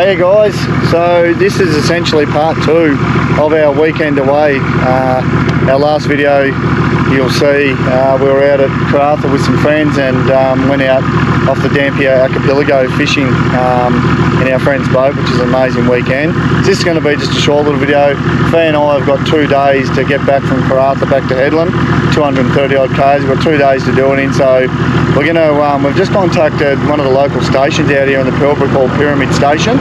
Hiya guys, so this is essentially part 2 of our weekend away. Our last video you'll see we were out at Karratha with some friends and went out off the Dampier archipelago fishing in our friend's boat, which is an amazing weekend. This is going to be just a short little video. Fee and I have got 2 days to get back from Karratha back to Headland, 230 odd k's. We've got 2 days to do it in, so we're going to, we've just contacted one of the local stations out here in the Pilbara called Pyramid Station.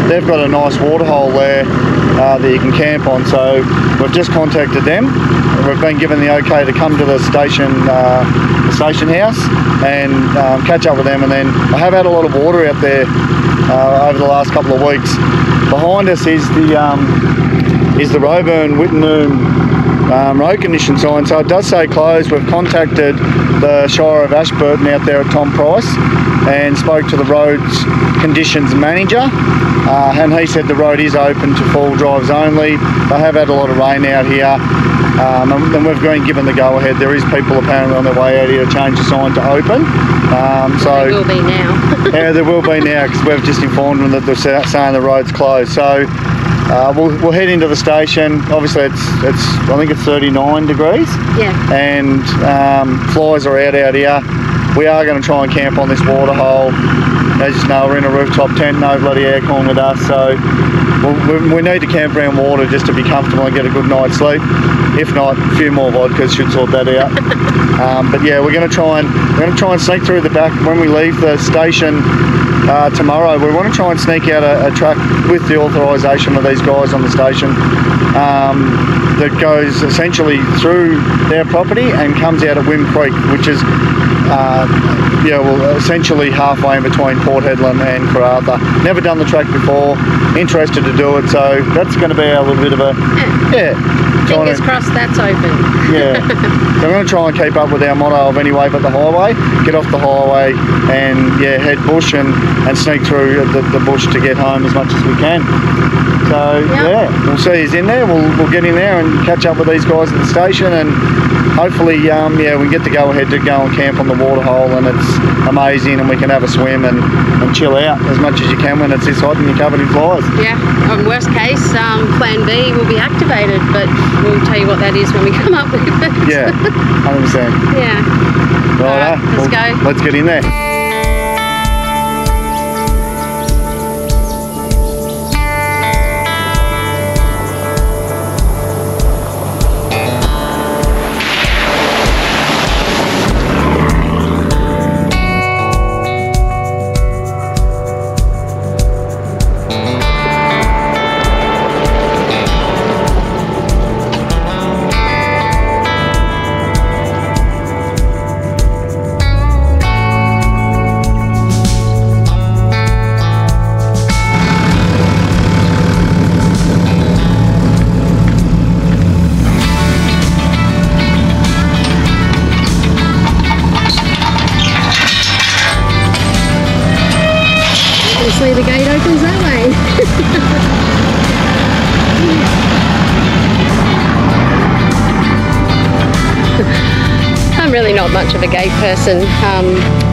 They've got a nice waterhole there that you can camp on, so we've just contacted them. We've been given the okay to come to the station house and catch up with them, and then I have had a lot of water out there over the last couple of weeks. Behind us is the Roburn Wittenham road condition sign, so it does say closed. We've contacted the Shire of Ashburton out there at Tom Price and spoke to the roads conditions manager, and he said the road is open to full drives only. They have had a lot of rain out here, and we've been given the go ahead. There is people apparently on their way out here to change the sign to open. So there will be now. Yeah, there will be now, because we've just informed them that they're saying the road's closed. So we'll head into the station. Obviously I think it's 39 degrees. Yeah. And flies are out here. We are going to try and camp on this waterhole. As you know, we're in a rooftop tent, no bloody aircon with us, so we need to camp around water just to be comfortable and get a good night's sleep. If not, a few more vodkas should sort that out. But yeah, we're going to try and sneak through the back when we leave the station tomorrow. We want to try and sneak out a truck with the authorisation of these guys on the station that goes essentially through their property and comes out at Wim Creek, which is essentially halfway in between Port Hedland and Karratha. Never done the track before, interested to do it, so that's going to be a little bit of a fingers crossed that's open. Yeah, so we're going to try and keep up with our motto of anyway but the highway, get off the highway and head bush and sneak through the bush to get home as much as we can. So yeah, we'll see who's in there. We'll get in there and catch up with these guys at the station, and hopefully we can get the go ahead to go and camp on the waterhole, and it's amazing, and we can have a swim and chill out as much as you can when it's this hot and you're covered in flies. Yeah, on worst case, plan B will be activated, but we'll tell you what that is when we come up with it. Yeah, 100%. Yeah. Right, let's go. Let's get in there. Obviously the gate opens that way. I'm really not much of a gate person,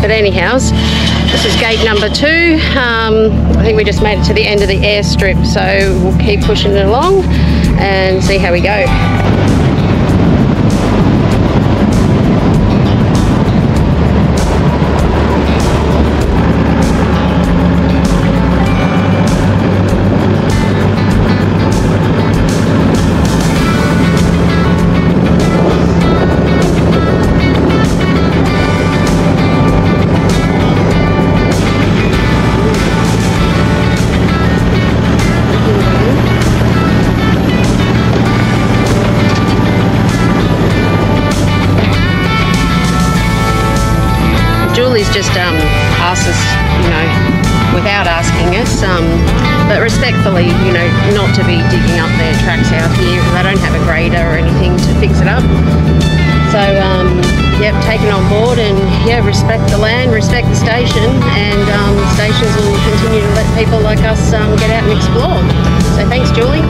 but anyhow, this is gate number 2. I think we just made it to the end of the airstrip, so we'll keep pushing it along and see how we go. Julie's just asked us, without asking us, but respectfully, not to be digging up their tracks out here. They don't have a grader or anything to fix it up. So, yep, taken on board, and respect the land, respect the station, and stations will continue to let people like us get out and explore. So thanks, Julie.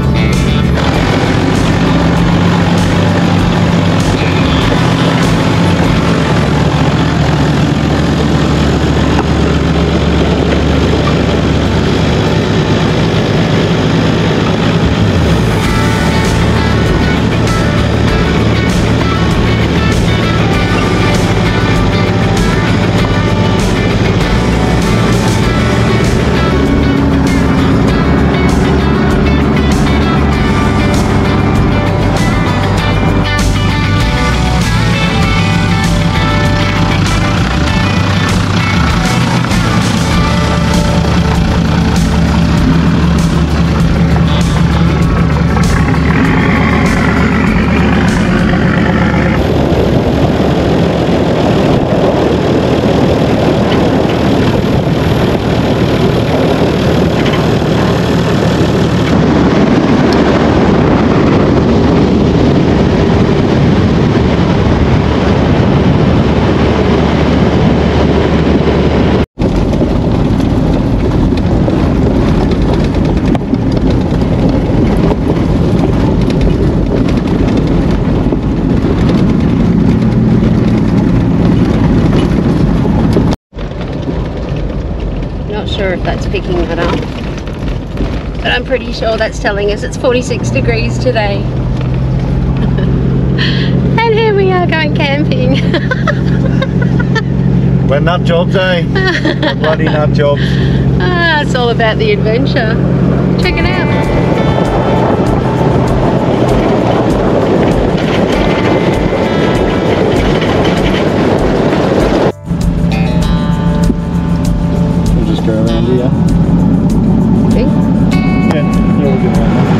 sure if that's picking that up. But I'm pretty sure that's telling us it's 46 degrees today. And here we are going camping. We're nut jobs, eh? Bloody nut jobs. Ah, it's all about the adventure. Check it out. We'll just go around here. Okay. Yeah, we'll get around there.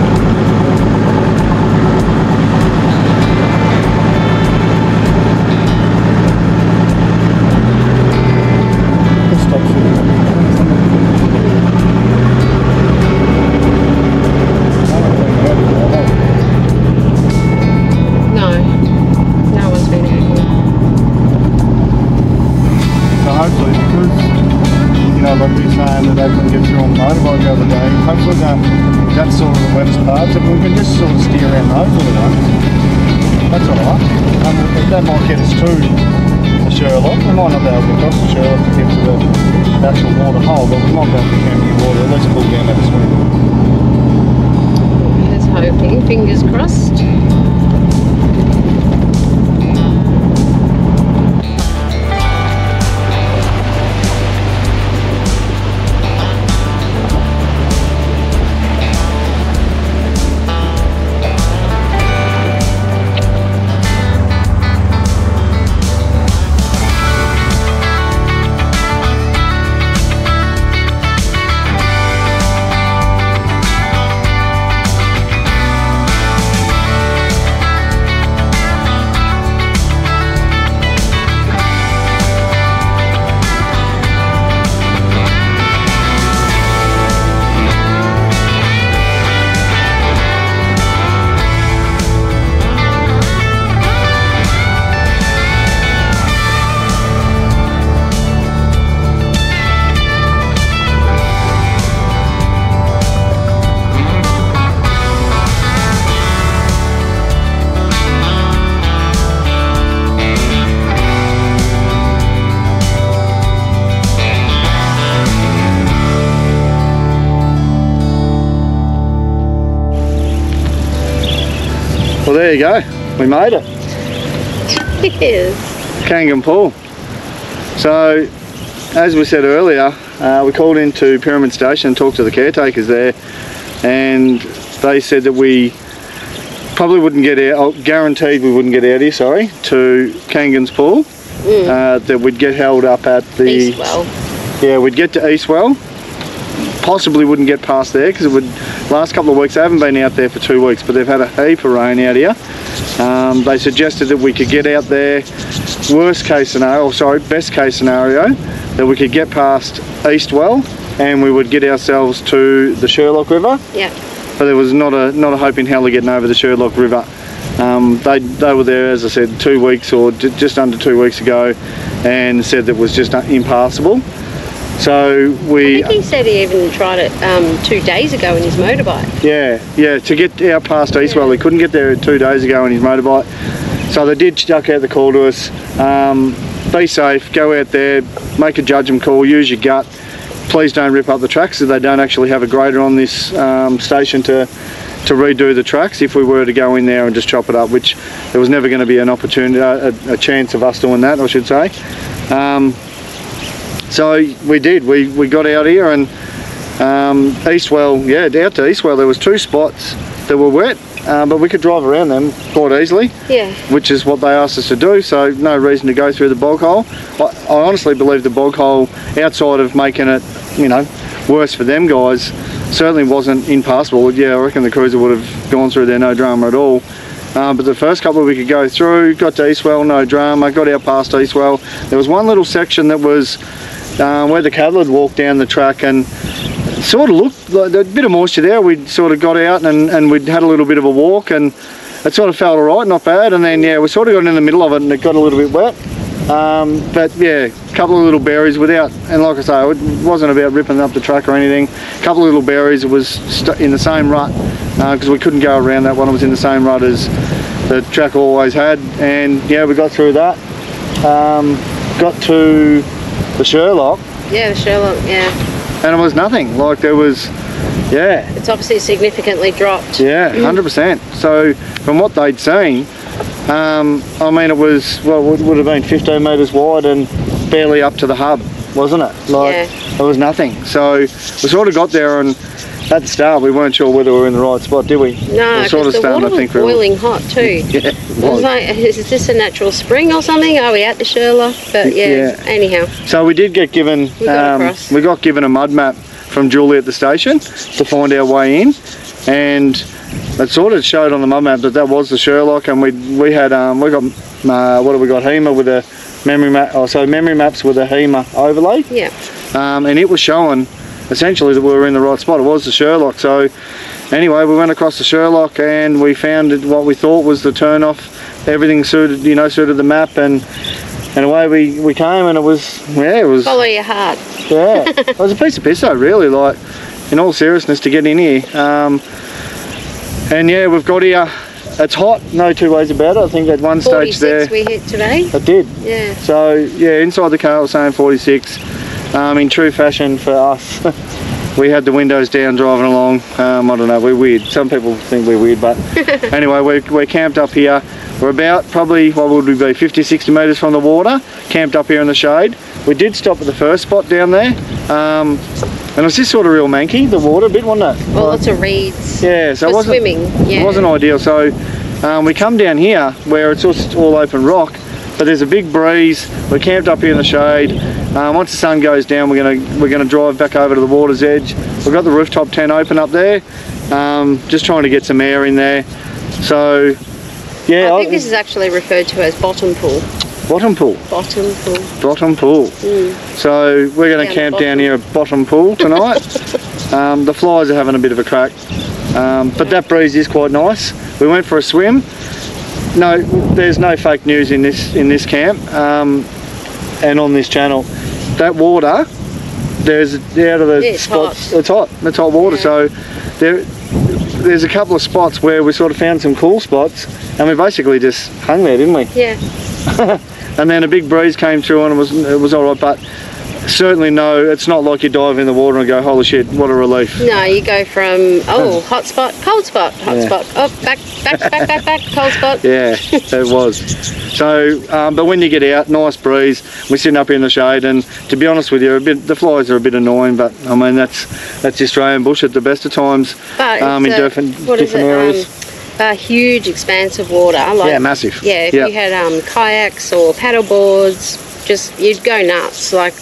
Like we were saying that they couldn't get through on the motorbike the other day. Hopefully that's sort of the wettest parts. If we can just sort of steer around those little ones, that's alright. That might get us to the Sherlock. We might not be able to cross the Sherlock to get to the actual water hole, but we might be able to camp in the water. Let's pull down that swing. Here's hoping, fingers crossed. Well, there you go. We made it. Yes. Kangan Pool. So, as we said earlier, we called into Pyramid Station and talked to the caretakers there, and they said that we probably wouldn't get out, guaranteed we wouldn't get out here, sorry, to Kangan's Pool. That we'd get held up at the... Eastwell. Yeah, we'd get to Eastwell. Possibly wouldn't get past there because it would... Last couple of weeks, they haven't been out there for 2 weeks, but they've had a heap of rain out here. They suggested that we could get out there, worst case scenario, or sorry, best case scenario, that we could get past Eastwell and we would get ourselves to the Sherlock River. Yeah. But there was not a hope in hell of getting over the Sherlock River. They were there, as I said, 2 weeks or just under 2 weeks ago, and said that it was just impassable. So we... I think he said he even tried it 2 days ago in his motorbike. Yeah, to get out past Eastwell, he couldn't get there 2 days ago in his motorbike. So they did chuck out the call to us, be safe, go out there, make a judgment call, use your gut. Please don't rip up the tracks, so they don't actually have a grader on this station to redo the tracks if we were to go in there and just chop it up, which there was never going to be an opportunity, a chance of us doing that, I should say. So we did, we got out here, and Eastwell, yeah, out to Eastwell there was 2 spots that were wet, but we could drive around them quite easily, yeah, which is what they asked us to do, so no reason to go through the bog hole. I honestly believe the bog hole, outside of making it, you know, worse for them guys, certainly wasn't impassable. Yeah, I reckon the cruiser would have gone through there no drama at all. But the first couple we could go through, got to Eastwell, no drama, got out past Eastwell. There was one little section that was where the cattle had walked down the track, and sort of looked like a bit of moisture there. We'd sort of got out and we'd had a little bit of a walk, and it sort of felt alright, not bad, and then yeah, we sort of got in the middle of it and it got a little bit wet. But yeah, a couple of little berries without, and like I say, it wasn't about ripping up the track or anything. A couple of little berries, it was in the same rut, because we couldn't go around that one. It was in the same rut as the track always had, and yeah, we got through that. Got to the Sherlock. Yeah, the Sherlock, yeah. and it was nothing. Like there was, yeah. It's obviously significantly dropped. Yeah, 100%. So from what they'd seen, I mean, it was, well, it would have been 15 metres wide and barely up to the hub, wasn't it? Like, there was nothing. So we sort of got there, and at the start we weren't sure whether we were in the right spot, did we? No, because the water was boiling hot too. Yeah, it was like, is this a natural spring or something? Are we at the Sherlock? But yeah, anyhow. So we did get given, we got given a mud map from Julie at the station to find our way in, and it sort of showed on the mud map that was the Sherlock, and we got what have we got, HEMA with a memory map, memory maps with a HEMA overlay. Yeah. And it was showing essentially that we were in the right spot. It was the Sherlock. So anyway, we went across the Sherlock and we found what we thought was the turn off. Everything suited, suited the map, and away we came, and it was follow your heart. Yeah, it was a piece of piss though, really, like, in all seriousness, to get in here. And yeah, we've got here, it's hot, no two ways about it. I think at one stage there, 46 we hit today. It did. Yeah. So yeah, inside the car I was saying 46. In true fashion for us, we had the windows down driving along. I don't know, we're weird. Some people think we're weird, but anyway, we're camped up here. We're about probably, what would we be, 50, 60 metres from the water, camped up here in the shade. We did stop at the first spot down there, and it was just sort of real manky, the water a bit, wasn't it? Well, lots of reeds. Yeah, so it wasn't swimming. Yeah. It wasn't ideal. So we come down here where it's just all open rock, but there's a big breeze. We're camped up here in the shade. Once the sun goes down, we're gonna drive back over to the water's edge. We've got the rooftop tent open up there, just trying to get some air in there. So yeah, I think this is actually referred to as bottom pool. Bottom pool. Bottom pool. Bottom pool. So we're going to camp down here at Bottom Pool tonight. The flies are having a bit of a crack, but that breeze is quite nice. We went for a swim. No, there's no fake news in this camp and on this channel. That water, there's out of the spots. Hot. It's hot. It's hot water. Yeah. So there's a couple of spots where we sort of found some cool spots, and we basically just hung there, didn't we? Yeah. And then a big breeze came through, and it was all right, but certainly no, it's not like you dive in the water and go, holy shit, what a relief. No, you go from, hot spot, cold spot, hot spot, back, cold spot. Yeah, it was. So, but when you get out, nice breeze, we're sitting up in the shade, and to be honest with you, the flies are a bit annoying, but I mean, that's the Australian bush at the best of times, but in different areas. A huge expanse of water. Like, yeah, massive. Yeah, if you had kayaks or paddle boards, you'd go nuts. Like,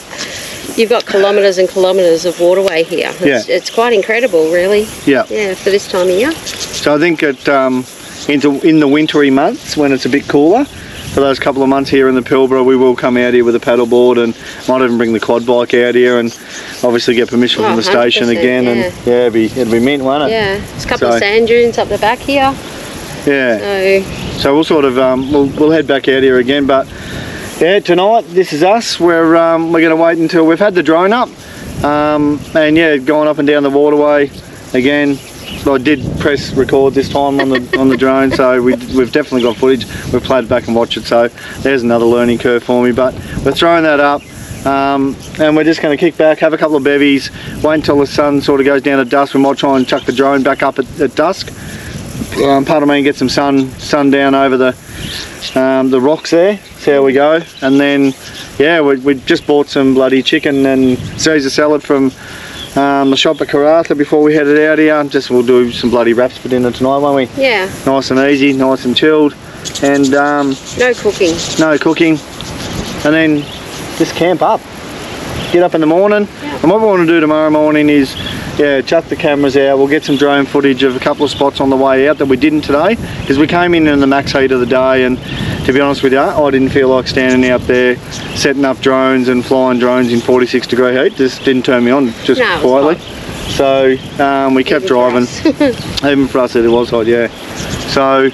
you've got kilometres and kilometres of waterway here. It's quite incredible, really. Yeah. Yeah, for this time of year. So I think in the wintry months when it's a bit cooler, for those couple of months here in the Pilbara, we will come out here with a paddle board, and might even bring the quad bike out here, and obviously get permission from the station again, and it'd be mint, won't it? Yeah, there's a couple of sand dunes up the back here. Yeah. So we'll sort of we'll head back out here again, but yeah, tonight this is us. We're going to wait until we've had the drone up, and yeah, going up and down the waterway again. I did press record this time on the drone, so we've definitely got footage. We've played back and watched it, so there's another learning curve for me, but we're throwing that up, and we're just going to kick back, have a couple of bevies, wait until the sun sort of goes down at dusk. We might try and chuck the drone back up at dusk, pardon me, and get some sun down over the rocks there, see how we go. And then yeah, we just bought some bloody chicken and Caesar salad from the shop at Karratha before we headed out here. We'll do some bloody wraps for dinner tonight, won't we? Yeah. Nice and easy, nice and chilled, and no cooking. No cooking, and then just camp up. Get up in the morning, and what we want to do tomorrow morning is, chuck the cameras out. We'll get some drone footage of a couple of spots on the way out that we didn't today, because we came in the max heat of the day, and to be honest with you, I didn't feel like standing out there setting up drones and flying drones in 46 degree heat. Just didn't turn me on, just quietly. So we kept driving. Even for us it was hot, yeah. So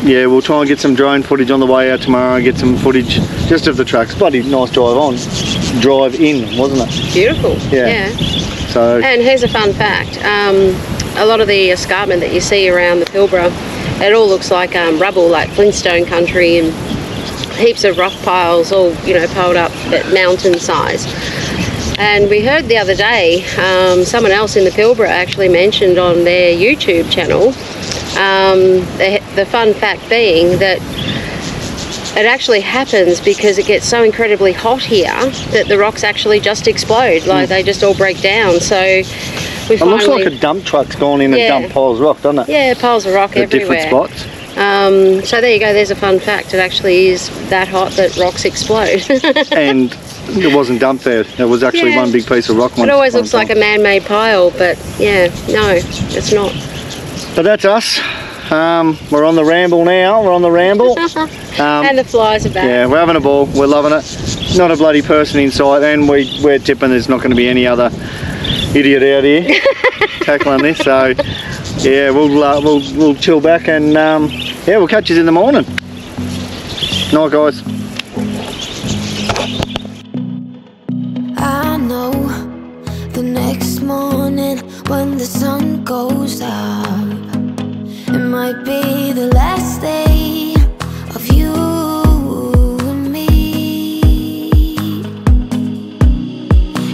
yeah, we'll try and get some drone footage on the way out tomorrow and get some footage just of the tracks. Bloody nice drive in, wasn't it? Beautiful. Yeah. So, and here's a fun fact. A lot of the escarpment that you see around the Pilbara, it all looks like rubble, like Flintstone country, and heaps of rock piles all, piled up at mountain size. And we heard the other day, someone else in the Pilbara actually mentioned on their YouTube channel, the fun fact being that it actually happens because it gets so incredibly hot here that the rocks actually just explode, like they just all break down. So we finally... It looks like a dump truck's gone in and dumped piles of rock, doesn't it? Yeah, piles of rock everywhere. Different spots. So there you go, there's a fun fact. It actually is that hot that rocks explode. And it wasn't dumped there. It was actually one big piece of rock. It always looks like a man-made pile, but yeah, no, it's not. But that's us. We're on the ramble now. We're on the ramble. And the flies are back. Yeah, we're having a ball. We're loving it. Not a bloody person in sight, and we're tipping there's not going to be any other idiot out here tackling this. So yeah, we'll chill back and yeah, we'll catch you in the morning. Night, guys. I know the next morning when the sun goes up, it might be the last day of you and me.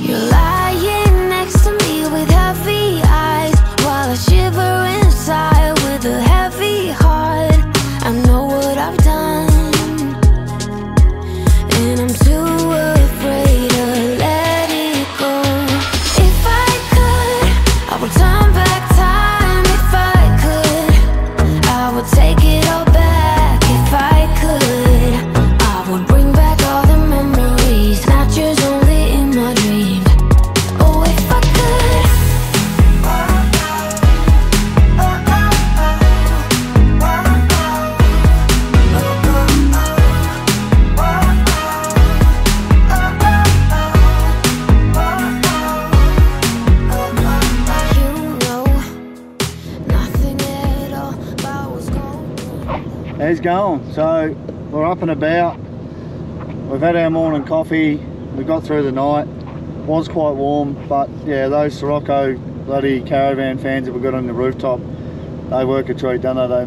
You're lying next to me with heavy eyes, while I shiver inside with a heavy heart. I know what I've done, and I'm too afraid to let it go. If I could, I would turn back time. If I could, I would take it all back. If I could, I would bring back all the memories, not just only in my dreams. Oh, if I could. You know nothing at all about what's going on. How's it going? So we're up and about. We've had our morning coffee. We got through the night. Was quite warm, but yeah, those Sirocco bloody caravan fans that we got on the rooftop, they work a treat, don't they?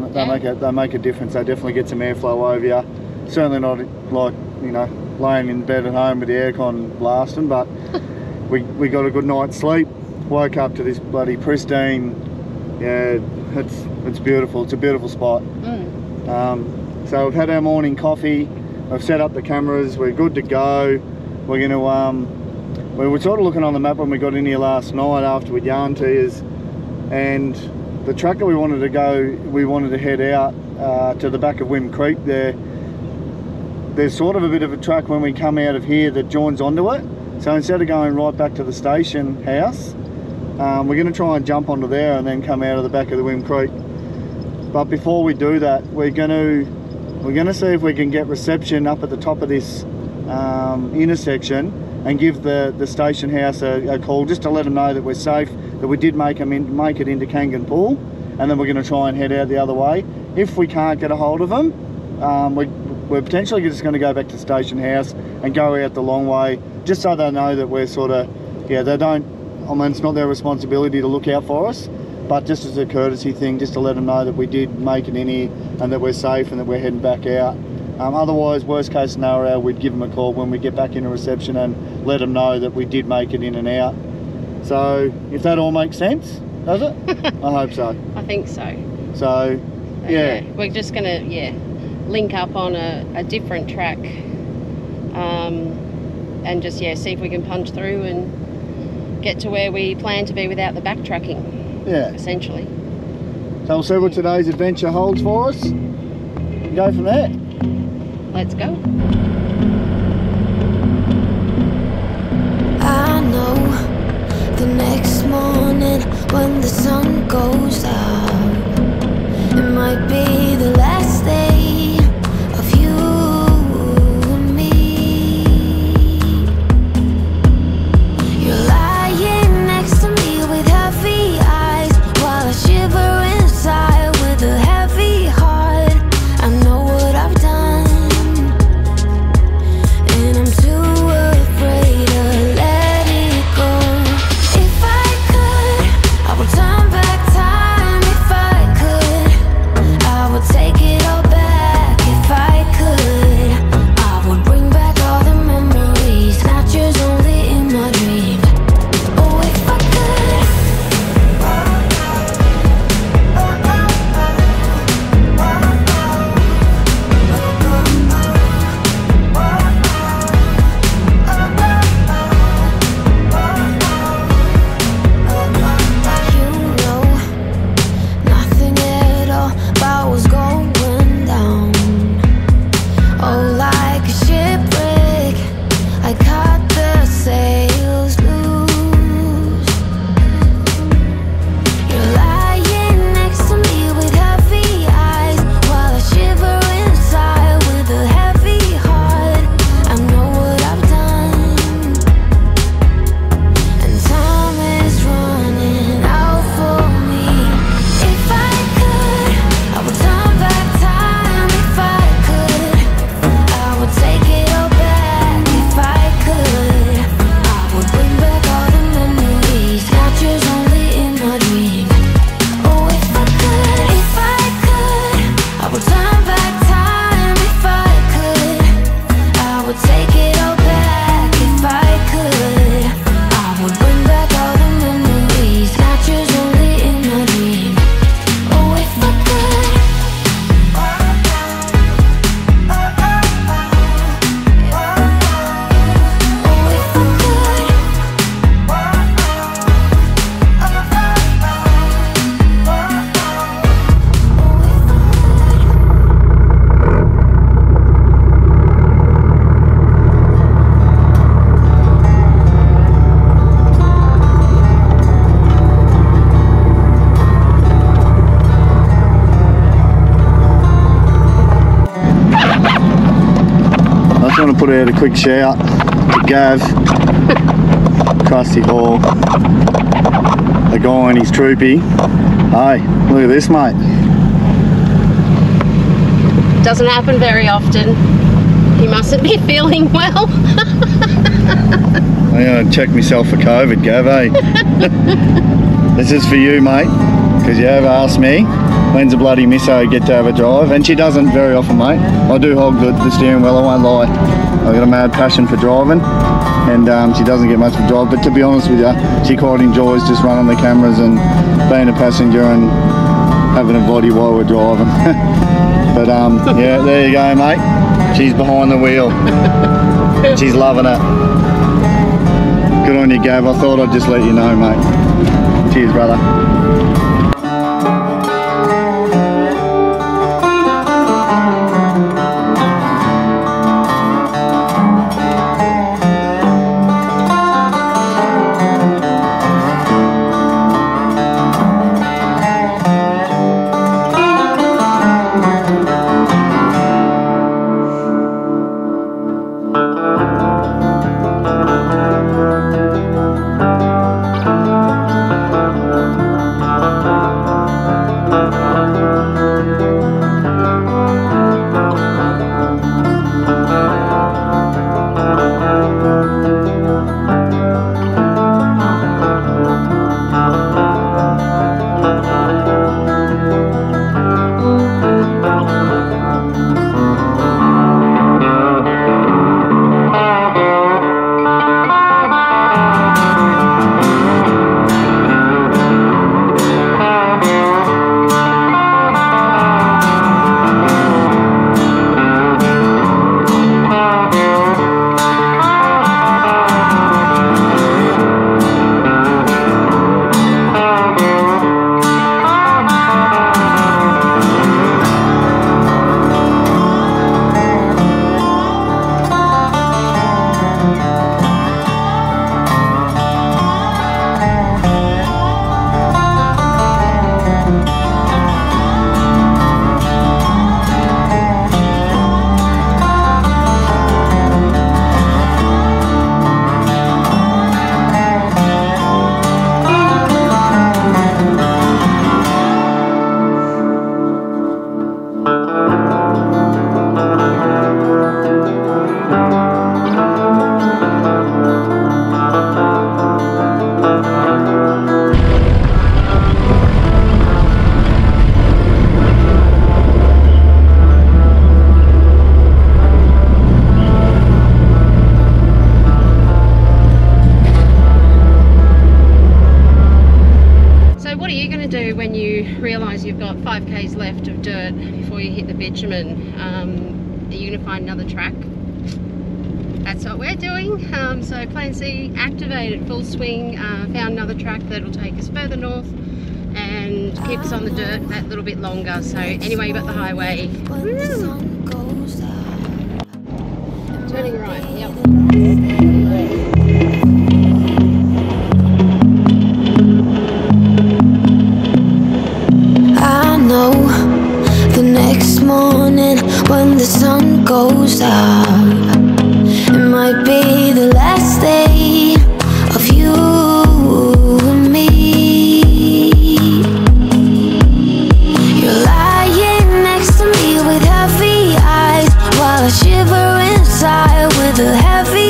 They make a difference. They definitely get some airflow over you. Certainly not like, you know, laying in bed at home with the aircon blasting, but we got a good night's sleep. Woke up to this bloody pristine. Yeah, it's beautiful. It's a beautiful spot. So we've had our morning coffee. We've set up the cameras. We're good to go. We're going to we were sort of looking on the map when we got in here last night after we yarned to you, and the track that we wanted to go, we wanted to head out to the back of Wim Creek there. There's sort of a bit of a track when we come out of here that joins onto it. So instead of going right back to the station house, we're going to try and jump onto there and then come out of the back of the Wim Creek. But before we do that, we're going to see if we can get reception up at the top of this intersection and give the station house a call, just to let them know that we're safe, that we did make it into Kangan Pool, and then we're going to try and head out the other way. If we can't get a hold of them, we're potentially just going to go back to station house and go out the long way, just so they know that we're sort of, yeah, they don't, I mean, it's not their responsibility to look out for us, but just as a courtesy thing, just to let them know that we did make it in here and that we're safe and that we're heading back out. Otherwise, worst case scenario, we'd give them a call when we get back into reception and let them know that we did make it in and out. So if that all makes sense, does it? I hope so. I think so. So yeah, we're just gonna link up on a different track, and just see if we can punch through and get to where we plan to be without the backtracking. Yeah. Essentially. So we'll see what today's adventure holds for us. Go from there. Let's go. I know the next morning when the sun goes out, it might be the last day of you and me. You're lying next to me with heavy eyes, while I shiver inside with a heavy heart. I know what I've done, and I'm too afraid to let it go. If I could, I would turn back time. If I could, I put out a quick shout to Gav, Krusty Hall, the guy and his troopy. Hey, look at this, mate. Doesn't happen very often. He mustn't be feeling well. I'm going to check myself for COVID, Gav, eh? This is for you, mate, because you have asked me when's a bloody misso get to have a drive, and she doesn't very often, mate. I do hog the steering wheel, I won't lie. I've got a mad passion for driving, and she doesn't get much of a drive, but to be honest with you, she quite enjoys just running the cameras and being a passenger and having a body while we're driving. But yeah, there you go, mate. She's behind the wheel. She's loving it. Good on you, Gav. I thought I'd just let you know, mate. Cheers, brother. when you realise you've got 5k's left of dirt before you hit the bitumen, are you going to find another track? That's what we're doing. So Plan C activated, full swing, found another track that'll take us further north and keep us on the dirt that little bit longer. So anyway, you've got the highway. Turning right, yep. The next morning when the sun goes out, it might be the last day of you and me. You're lying next to me with heavy eyes, while I shiver inside with a heavy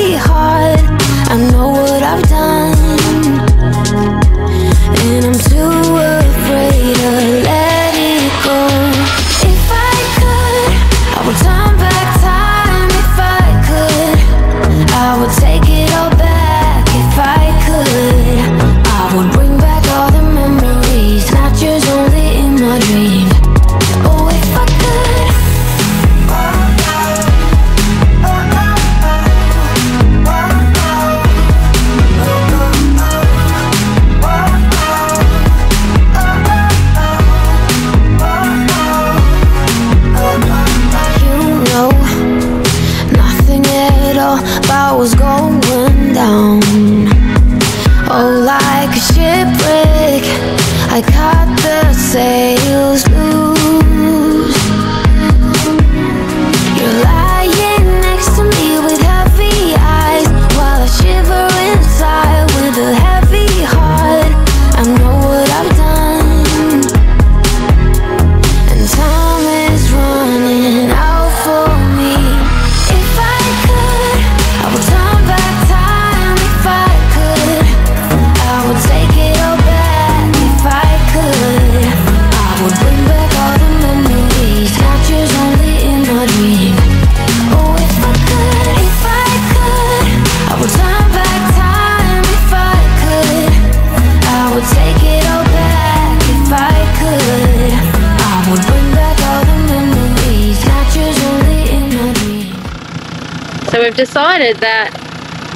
we've decided that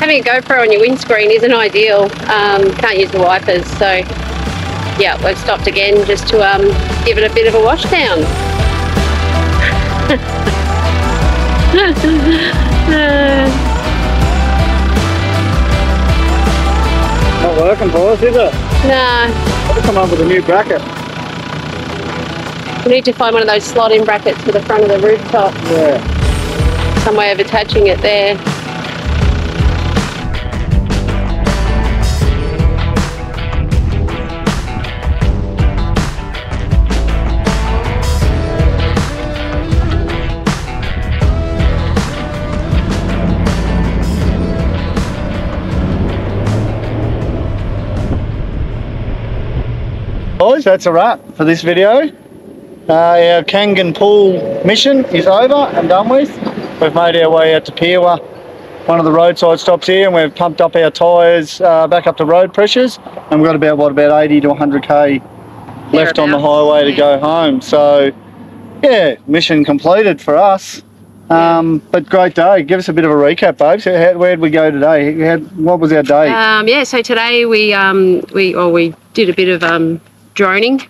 having a GoPro on your windscreen isn't ideal. Can't use the wipers, so yeah, we've stopped again just to give it a bit of a wash down. Not working for us, is it? Nah. We'll come up with a new bracket. We need to find one of those slot-in brackets for the front of the rooftop. Yeah. Some way of attaching it there. Boys, that's a wrap for this video. Our Kangan Pool mission is over and done with. We've made our way out to Pilbara, one of the roadside stops here, and we've pumped up our tyres back up to road pressures, and we've got about, what, about 80 to 100k left on the highway to go home. So yeah, mission completed for us. But great day. Give us a bit of a recap, babes. Where'd we go today? What was our day? Yeah, so today we did a bit of droning,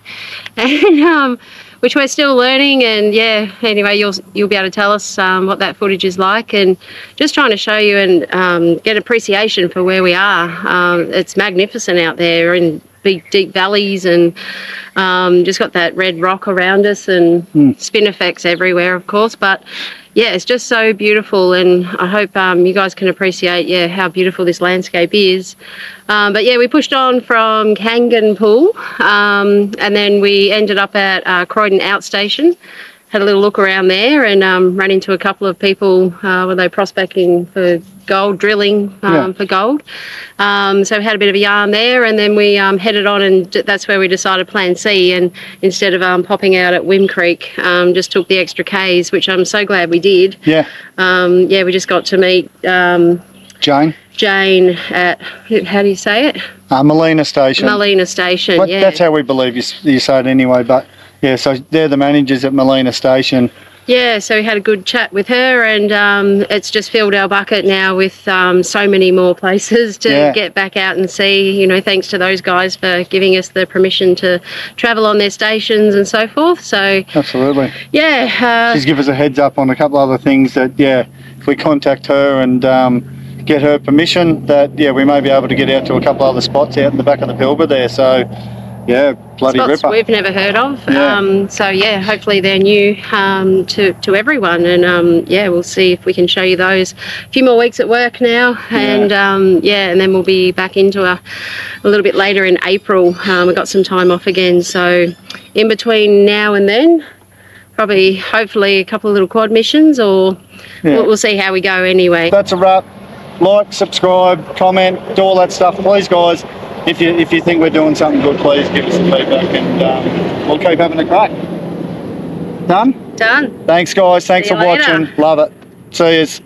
and which we're still learning, and yeah, anyway, you'll be able to tell us what that footage is like, and just trying to show you and get appreciation for where we are. It's magnificent out there in big deep valleys, and just got that red rock around us and spin effects everywhere, of course, but yeah, it's just so beautiful, and I hope you guys can appreciate how beautiful this landscape is. But yeah, we pushed on from Kangan Pool, and then we ended up at Croydon Outstation. Had a little look around there, and ran into a couple of people where they prospecting for gold, drilling for gold. So we had a bit of a yarn there, and then we headed on, and that's where we decided plan C, and instead of popping out at Wim Creek, just took the extra Ks, which I'm so glad we did. Yeah. Yeah, we just got to meet Jane at, how do you say it? Molina Station. Molina Station, yeah. That's how we believe you say it anyway, but yeah, so they're the managers at Molina Station. Yeah, so we had a good chat with her, and it's just filled our bucket now with so many more places to get back out and see, you know, thanks to those guys for giving us the permission to travel on their stations and so forth. So absolutely. Yeah. She's given us a heads up on a couple other things that, yeah, if we contact her and get her permission, that, yeah, we may be able to get out to a couple other spots out in the back of the Pilbara there. So yeah, bloody spots ripper. We've never heard of. So yeah, hopefully they're new to everyone, and yeah, we'll see if we can show you those. A few more weeks at work now, and yeah, and then we'll be back into a little bit later in April. We've got some time off again, so in between now and then, probably hopefully a couple of little quad missions, or we'll see how we go anyway. That's a wrap. Like, subscribe, comment, do all that stuff, please, guys. If you think we're doing something good, please give us some feedback, and we'll keep having a crack. Done? Done. Thanks, guys. Thanks for watching. Love it. See yous.